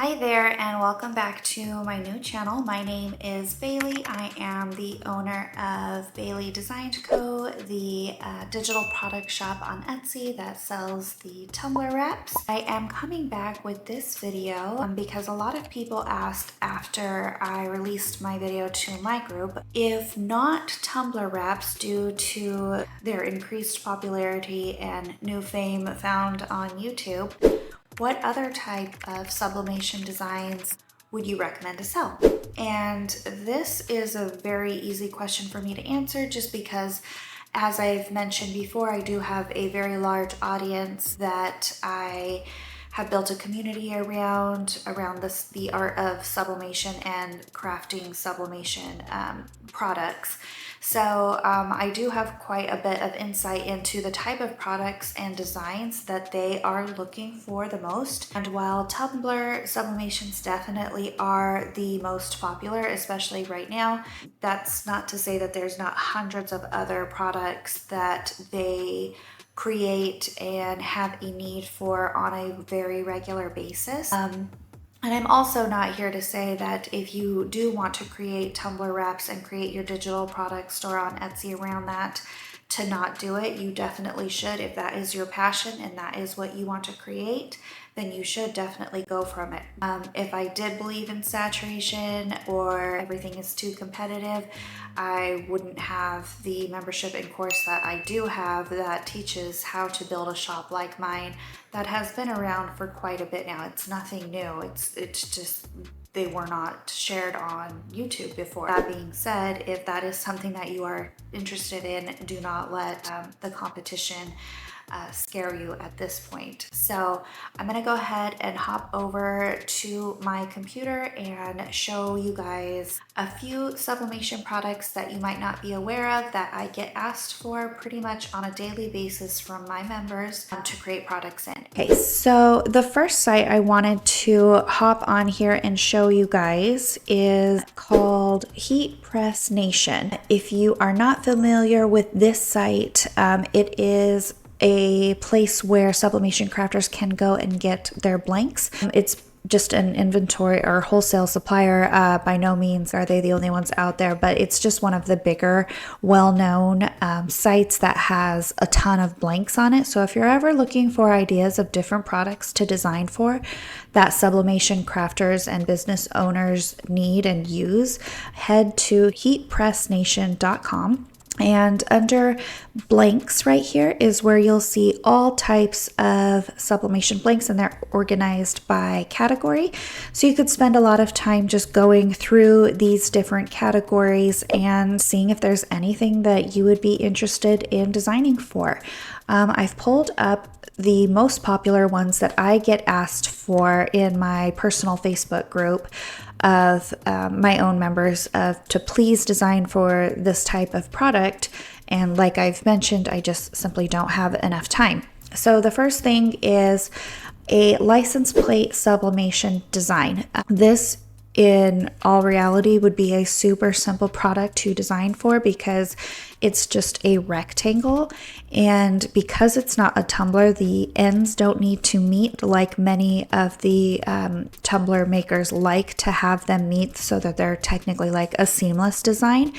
Hi there and welcome back to my new channel. My name is Bailey. I am the owner of Bailey Design Co., the digital product shop on Etsy that sells the tumbler wraps. I am coming back with this video because a lot of people asked after I released my video to my group if not tumbler wraps due to their increased popularity and new fame found on YouTube, what other type of sublimation designs would you recommend to sell? And this is a very easy question for me to answer just because, as I've mentioned before, I do have a very large audience that I have built a community around the art of sublimation and crafting sublimation products. So I do have quite a bit of insight into the type of products and designs that they are looking for the most. And while tumbler sublimations definitely are the most popular, especially right now, that's not to say that there's not hundreds of other products that they create and have a need for on a very regular basis. And I'm also not here to say that if you do want to create tumbler wraps and create your digital product store on Etsy around that, to not do it. You definitely should. If that is your passion and that is what you want to create, then you should definitely go from it. If I did believe in saturation or everything is too competitive, I wouldn't have the membership and course that I do have that teaches how to build a shop like mine that has been around for quite a bit now. It's nothing new. It's just they were not shared on YouTube before. That being said, if that is something that you are interested in, do not let the competition scare you at this point. So I'm gonna go ahead and hop over to my computer and show you guys a few sublimation products that you might not be aware of that I get asked for pretty much on a daily basis from my members to create products in. Okay, so the first site I wanted to hop on here and show you guys is called Heat Press Nation. If you are not familiar with this site, it is a place where sublimation crafters can go and get their blanks. It's just an inventory or wholesale supplier. By no means are they the only ones out there, but it's just one of the bigger, well-known sites that has a ton of blanks on it. So if you're ever looking for ideas of different products to design for that sublimation crafters and business owners need and use, head to heatpressnation.com. And under blanks right here is where you'll see all types of sublimation blanks, and they're organized by category. So you could spend a lot of time just going through these different categories and seeing if there's anything that you would be interested in designing for. I've pulled up the most popular ones that I get asked for in my personal Facebook group of my own members to please design for this type of product. And like I've mentioned, I just simply don't have enough time. So the first thing is a license plate sublimation design. This in all reality would be a super simple product to design for because it's just a rectangle, and because it's not a tumbler, the ends don't need to meet like many of the tumbler makers like to have them meet so that they're technically like a seamless design.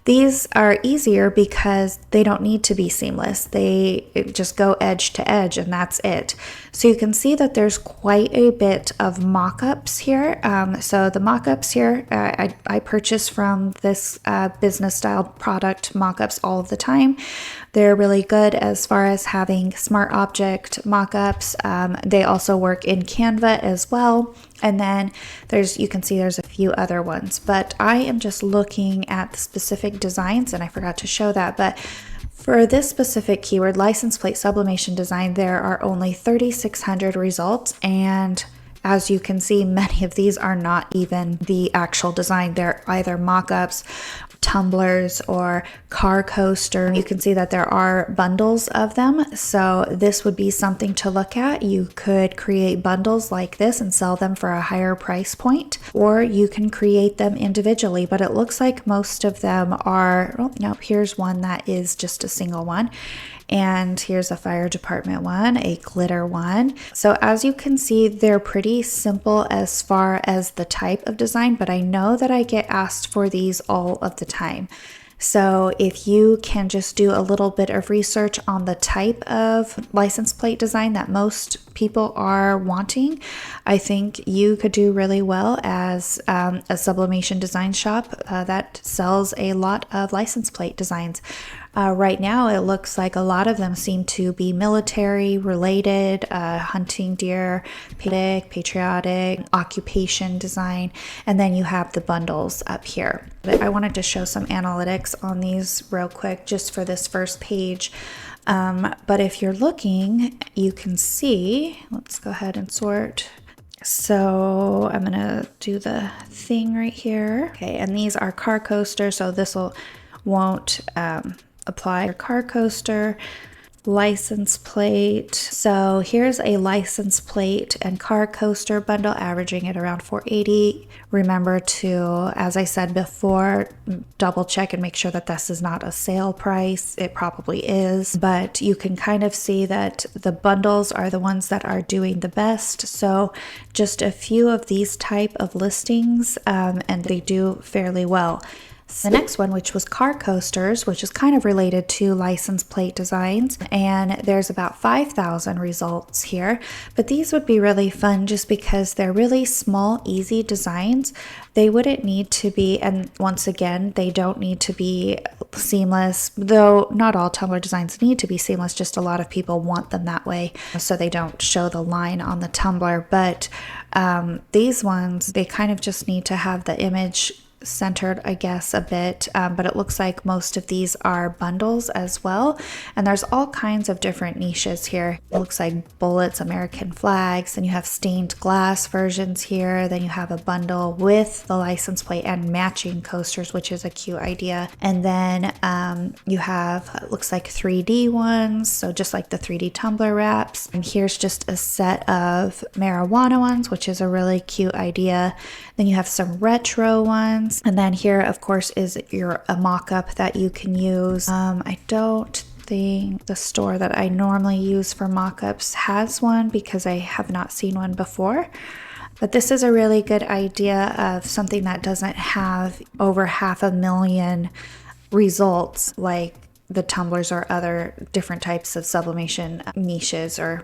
These are easier because they don't need to be seamless. They just go edge to edge and that's it. So you can see that there's quite a bit of mock-ups here. So the mock-ups here, I purchase from this business style product mock-ups all of the time. They're really good as far as having smart object mock-ups. They also work in Canva as well. And then you can see there's a few other ones, but I am just looking at the specific designs, and I forgot to show that, but for this specific keyword, license plate sublimation design, there are only 3,600 results, and as you can see, many of these are not even the actual design. They're either mock-ups, tumblers, or car coaster. You can see that there are bundles of them. So this would be something to look at. You could create bundles like this and sell them for a higher price point, or you can create them individually, but it looks like most of them are, oh, nope, here's one that is just a single one. And here's a fire department one, a glitter one. So as you can see, they're pretty simple as far as the type of design, but I know that I get asked for these all of the time. So if you can just do a little bit of research on the type of license plate design that most people are wanting, I think you could do really well as a sublimation design shop that sells a lot of license plate designs. Right now, it looks like a lot of them seem to be military related, hunting deer, patriotic, occupation design, and then you have the bundles up here. I wanted to show some analytics on these real quick just for this first page. But if you're looking, you can see, let's go ahead and sort. So I'm gonna do the thing right here. Okay, and these are car coasters, so this won't apply your car coaster. License plate. So here's a license plate and car coaster bundle averaging at around $480. Remember to, as I said before, double check and make sure that this is not a sale price. It probably is, but you can kind of see that the bundles are the ones that are doing the best. So just a few of these type of listings, and they do fairly well. The next one, which was car coasters, which is kind of related to license plate designs, and there's about 5,000 results here, but these would be really fun just because they're really small, easy designs. They wouldn't need to be, and once again, they don't need to be seamless, though not all tumbler designs need to be seamless, just a lot of people want them that way so they don't show the line on the tumbler. But these ones, they kind of just need to have the image centered, I guess, a bit, but it looks like most of these are bundles as well, and there's all kinds of different niches here. It looks like bullets, American flags, and you have stained glass versions here, then you have a bundle with the license plate and matching coasters, which is a cute idea, and then you have, it looks like 3D ones, so just like the 3D tumbler wraps, and here's just a set of marijuana ones, which is a really cute idea. Then you have some retro ones. And then here, of course, is a mock-up that you can use. I don't think the store that I normally use for mock-ups has one because I have not seen one before. But this is a really good idea of something that doesn't have over 500,000 results like the tumblers or other different types of sublimation niches or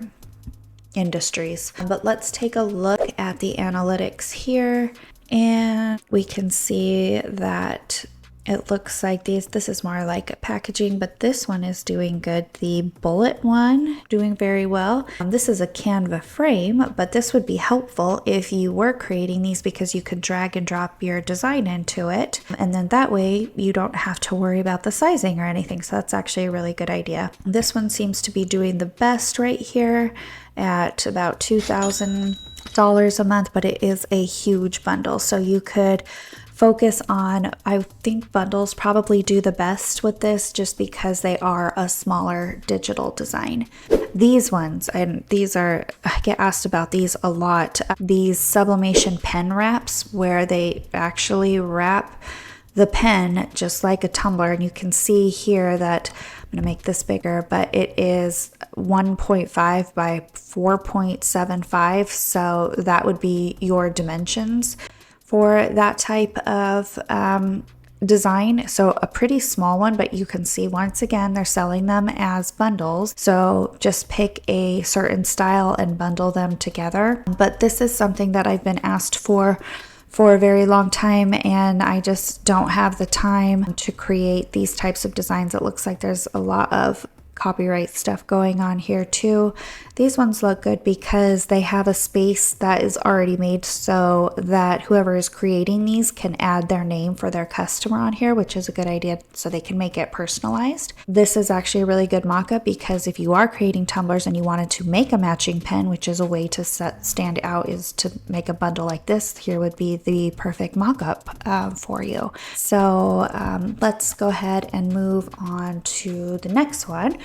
industries. But let's take a look at the analytics here, and we can see that it looks like this is more like packaging, but this one is doing good. The bullet one doing very well. This is a Canva frame, but this would be helpful if you were creating these because you could drag and drop your design into it, and then that way you don't have to worry about the sizing or anything. So that's actually a really good idea. This one seems to be doing the best right here at about $2,000 a month, but it is a huge bundle, so you could focus on, I think bundles probably do the best with this just because they are a smaller digital design. These ones, and I get asked about these a lot, these sublimation pen wraps where they actually wrap the pen just like a tumbler, and you can see here that I'm going to make this bigger, but it is 1.5 by 4.75, so that would be your dimensions for that type of design. So a pretty small one, but you can see once again they're selling them as bundles, so just pick a certain style and bundle them together. But this is something that I've been asked for a very long time, and I just don't have the time to create these types of designs. It looks like there's a lot of copyright stuff going on here too. These ones look good because they have a space that is already made so that whoever is creating these can add their name for their customer on here, which is a good idea, so they can make it personalized. This is actually a really good mock-up because if you are creating tumblers and you wanted to make a matching pen, which is a way to stand out, is to make a bundle like this, here would be the perfect mock-up for you. So let's go ahead and move on to the next one,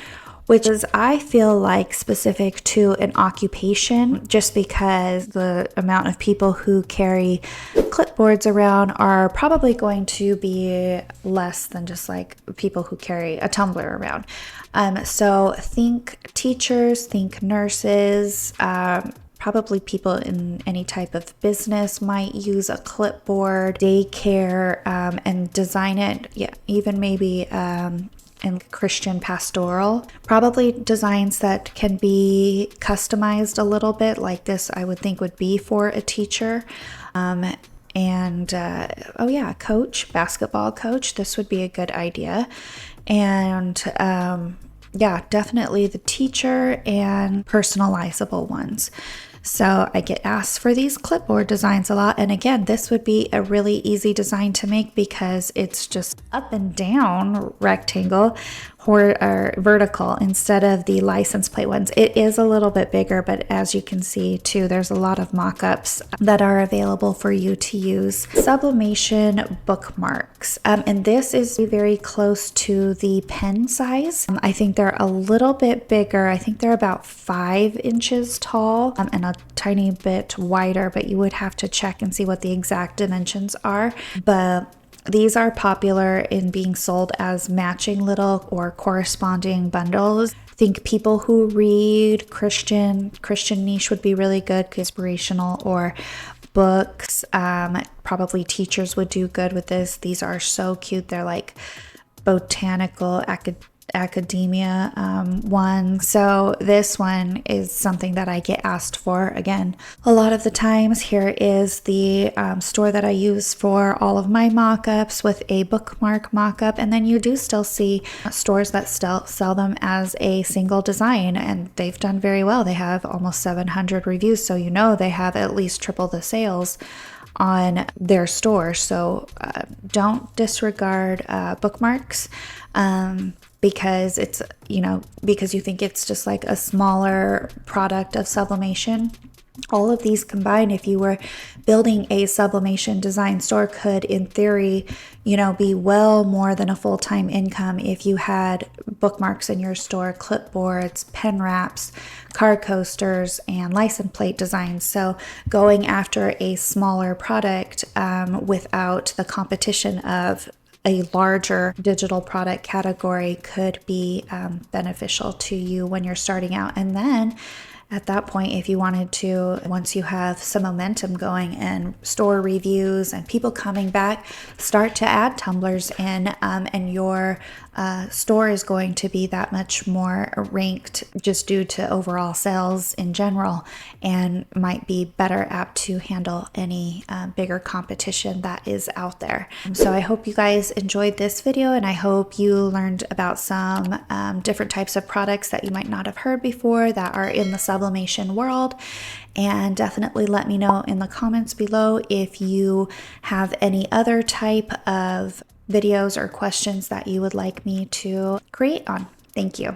which is, I feel like, specific to an occupation, just because the amount of people who carry clipboards around are probably going to be less than just like people who carry a tumbler around. So think teachers, think nurses, probably people in any type of business might use a clipboard, daycare, and design it, yeah, even maybe and Christian pastoral. Probably designs that can be customized a little bit, like this I would think would be for a teacher. Oh yeah, coach, basketball coach, this would be a good idea. And yeah, definitely the teacher and personalizable ones. So I get asked for these clipboard designs a lot. And again, this would be a really easy design to make because it's just up and down rectangle or vertical instead of the license plate ones. It is a little bit bigger, but as you can see too, there's a lot of mock-ups that are available for you to use. Sublimation bookmarks. And this is very close to the pen size. I think they're a little bit bigger. I think they're about 5 inches tall and a tiny bit wider, but you would have to check and see what the exact dimensions are. But these are popular in being sold as matching little or corresponding bundles. I think people who read Christian niche would be really good, inspirational, or books. Probably teachers would do good with this. These are so cute. They're like botanical, academia one. So this one is something that I get asked for again a lot of the times. Here is the store that I use for all of my mock-ups with a bookmark mock-up, and then you do still see stores that still sell them as a single design, and they've done very well. They have almost 700 reviews, so you know they have at least triple the sales on their store. So don't disregard bookmarks because it's, because you think it's just like a smaller product of sublimation. All of these combined, if you were building a sublimation design store, could in theory, be well more than a full-time income if you had bookmarks in your store, clipboards, pen wraps, card coasters, and license plate designs. So going after a smaller product without the competition of a larger digital product category could be beneficial to you when you're starting out. And then at that point, if you wanted to, once you have some momentum going and store reviews and people coming back, start to add tumblers in, and your store is going to be that much more ranked just due to overall sales in general, and might be better apt to handle any bigger competition that is out there. So I hope you guys enjoyed this video, and I hope you learned about some different types of products that you might not have heard before that are in the sublimation world. And definitely let me know in the comments below if you have any other type of videos or questions that you would like me to create on. Thank you.